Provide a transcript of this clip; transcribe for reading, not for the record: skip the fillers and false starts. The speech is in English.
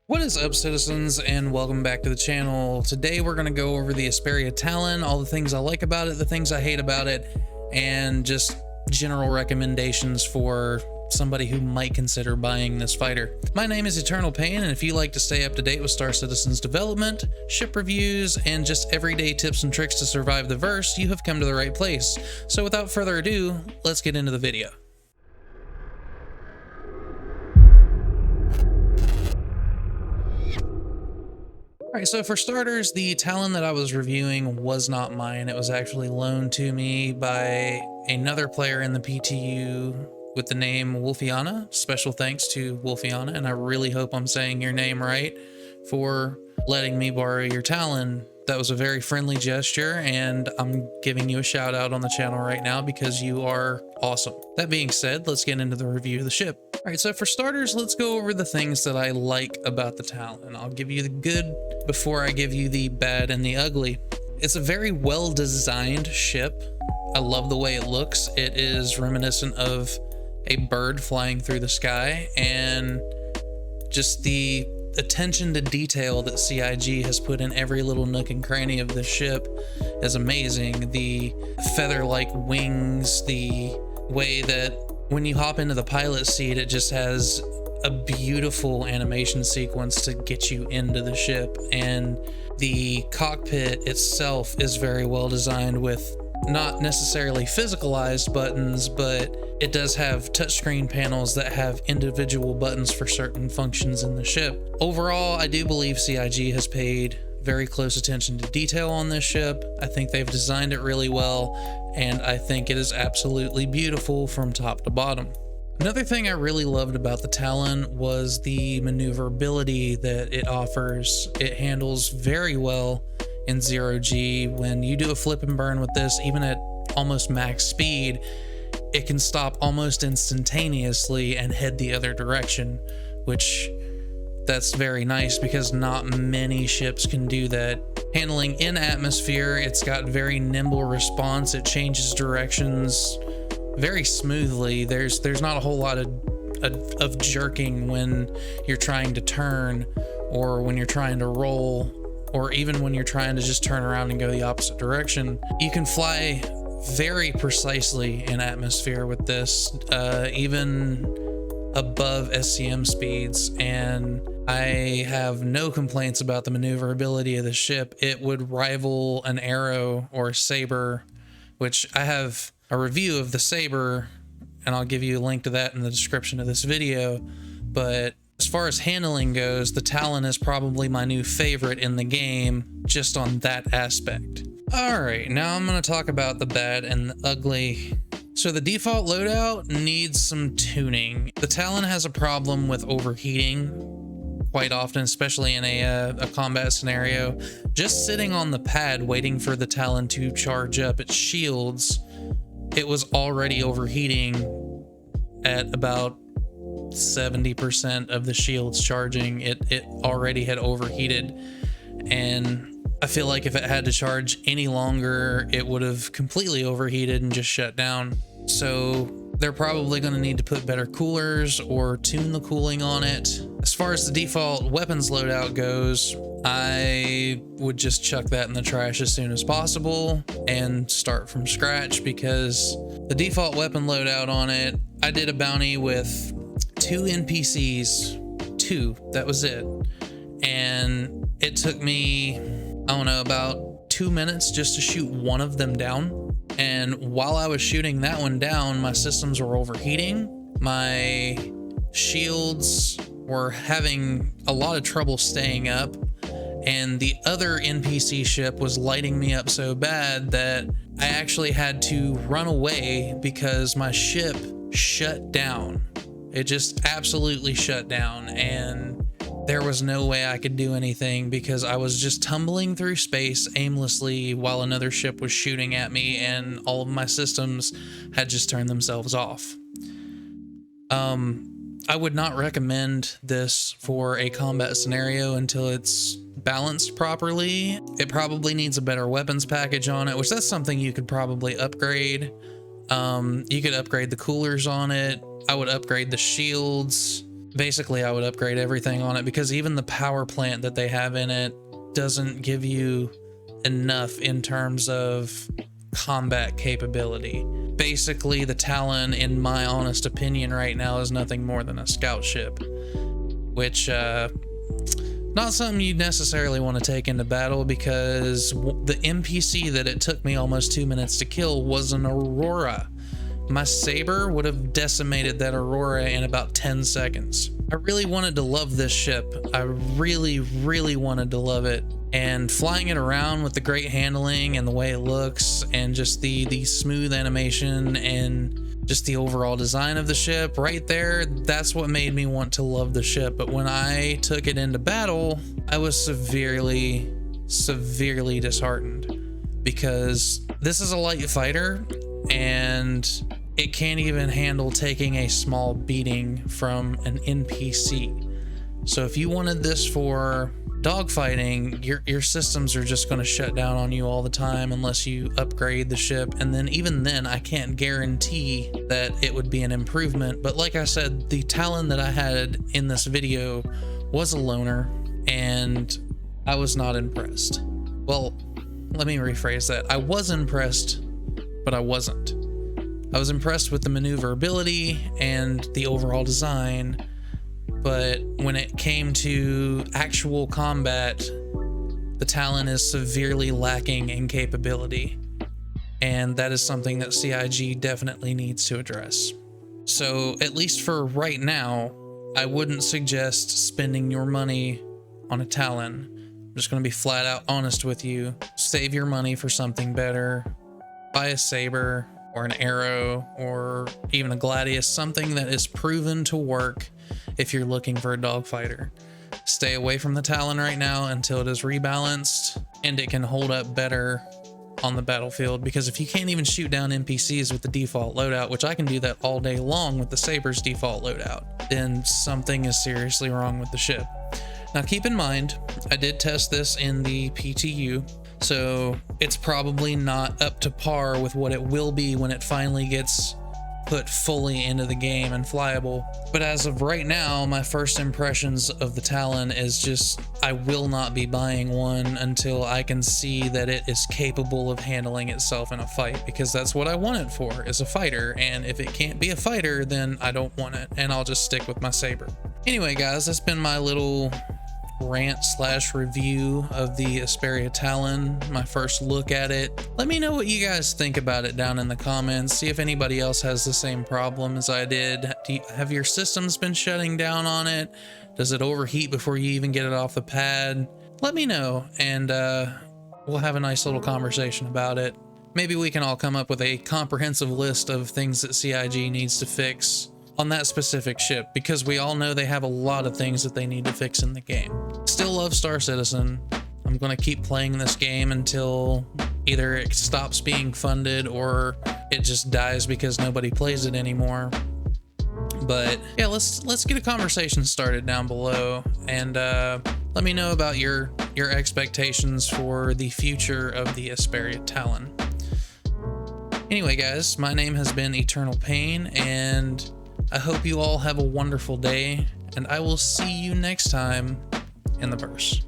What is up, citizens, and welcome back to the channel. Today we're going to go over the Esparia Talon, all the things I like about it, the things I hate about it, and just general recommendations for somebody who might consider buying this fighter. My name is Eternal Pain, and if you like to stay up to date with Star Citizen's development, ship reviews, and just everyday tips and tricks to survive the verse, you have come to the right place. So without further ado, let's get into the video. Alright, so for starters, the Talon that I was reviewing was not mine. It was actually loaned to me by another player in the PTU with the name Wolffianna. Special thanks to Wolffianna, and I really hope I'm saying your name right for letting me borrow your Talon. That was a very friendly gesture, and I'm giving you a shout out on the channel right now because you are awesome. That being said, let's get into the review of the ship. All right, so for starters, let's go over the things that I like about the Talon. I'll give you the good before I give you the bad and the ugly. It's a very well-designed ship. I love the way it looks. It is reminiscent of a bird flying through the sky, and just the attention to detail that CIG has put in every little nook and cranny of the ship is amazing. The feather-like wings, the way that when you hop into the pilot seat, it just has a beautiful animation sequence to get you into the ship, and the cockpit itself is very well designed with not necessarily physicalized buttons, but it does have touchscreen panels that have individual buttons for certain functions in the ship. Overall, I do believe CIG has paid very close attention to detail on this ship. I think they've designed it really well, and I think it is absolutely beautiful from top to bottom. Another thing I really loved about the Talon was the maneuverability that it offers. It handles very well in 0G. When you do a flip and burn with this, even at almost max speed, it can stop almost instantaneously and head the other direction, which that's very nice because not many ships can do that. Handling in atmosphere, it's got very nimble response. It changes directions very smoothly. There's not a whole lot of jerking when you're trying to turn, or when you're trying to roll, or even when you're trying to just turn around and go the opposite direction. You can fly very precisely in atmosphere with this, even above SCM speeds, and I have no complaints about the maneuverability of the ship. It would rival an Arrow or a Saber, which I have a review of the Saber, and I'll give you a link to that in the description of this video. But as far as handling goes, the Talon is probably my new favorite in the game, just on that aspect. All right, now I'm going to talk about the bad and the ugly. So the default loadout needs some tuning. The Talon has a problem with overheating quite often, especially in a combat scenario. Just sitting on the pad waiting for the Talon to charge up its shields, it was already overheating at about 70% of the shields charging. It already had overheated, and I feel like if it had to charge any longer, it would have completely overheated and just shut down. So they're probably going to need to put better coolers or tune the cooling on it. As far as the default weapons loadout goes, I would just chuck that in the trash as soon as possible and start from scratch, because the default weapon loadout on it, I did a bounty with 2 NPCs, 2, that was it. And it took me, I don't know, about 2 minutes just to shoot one of them down. And while I was shooting that one down, my systems were overheating. My shields were having a lot of trouble staying up. And the other NPC ship was lighting me up so bad that I actually had to run away because my ship shut down. It just absolutely shut down, and there was no way I could do anything because I was just tumbling through space aimlessly while another ship was shooting at me, and all of my systems had just turned themselves off. I would not recommend this for a combat scenario until it's balanced properly. It probably needs a better weapons package on it, which that's something you could probably upgrade. You could upgrade the coolers on it. I would upgrade the shields. basically I would upgrade everything on it, because even the power plant that they have in it doesn't give you enough in terms of combat capability. Basically, the Talon, in my honest opinion right now, is nothing more than a scout ship, which not something you necessarily want to take into battle, because the NPC that it took me almost 2 minutes to kill was an Aurora. My saber would have decimated that Aurora in about 10 seconds. I really wanted to love this ship. I really, really wanted to love it. And flying it around with the great handling and the way it looks, and just the smooth animation and just the overall design of the ship right there, that's what made me want to love the ship. But when I took it into battle, I was severely disheartened, because this is a light fighter and it can't even handle taking a small beating from an NPC. So if you wanted this for dogfighting, your systems are just going to shut down on you all the time unless you upgrade the ship. And then even then, I can't guarantee that it would be an improvement. But like I said, the Talon that I had in this video was a loner, and I was not impressed. Well, let me rephrase that. I was impressed, but I wasn't. I was impressed with the maneuverability and the overall design, but when it came to actual combat, the Talon is severely lacking in capability, and that is something that CIG definitely needs to address. So at least for right now, I wouldn't suggest spending your money on a Talon. I'm just going to be flat out honest with you. Save your money for something better. Buy a saber or an arrow or even a gladius, something that is proven to work if you're looking for a dogfighter. Stay away from the Talon right now until it is rebalanced and it can hold up better on the battlefield, because if you can't even shoot down NPCs with the default loadout, which I can do that all day long with the saber's default loadout, then something is seriously wrong with the ship. Now keep in mind, I did test this in the PTU, so it's probably not up to par with what it will be when it finally gets put fully into the game and flyable. But as of right now, my first impressions of the Talon is just, I will not be buying one until I can see that it is capable of handling itself in a fight, because that's what I want it for, is a fighter. And if it can't be a fighter, then I don't want it, and I'll just stick with my saber. Anyway guys, that's been my little rant slash review of the Esparia Talon, my first look at it. Let me know what you guys think about it down in the comments. See if anybody else has the same problem as I did. Have your systems been shutting down on it? Does it overheat before you even get it off the pad? Let me know, and we'll have a nice little conversation about it. Maybe we can all come up with a comprehensive list of things that CIG needs to fix on that specific ship, because we all know they have a lot of things that they need to fix in the game. Still love Star Citizen. I'm going to keep playing this game until either it stops being funded or it just dies because nobody plays it anymore. But yeah, let's get a conversation started down below, and let me know about your expectations for the future of the Esparia Talon. Anyway guys, my name has been Eternal Pain, and I hope you all have a wonderful day, and I will see you next time in the verse.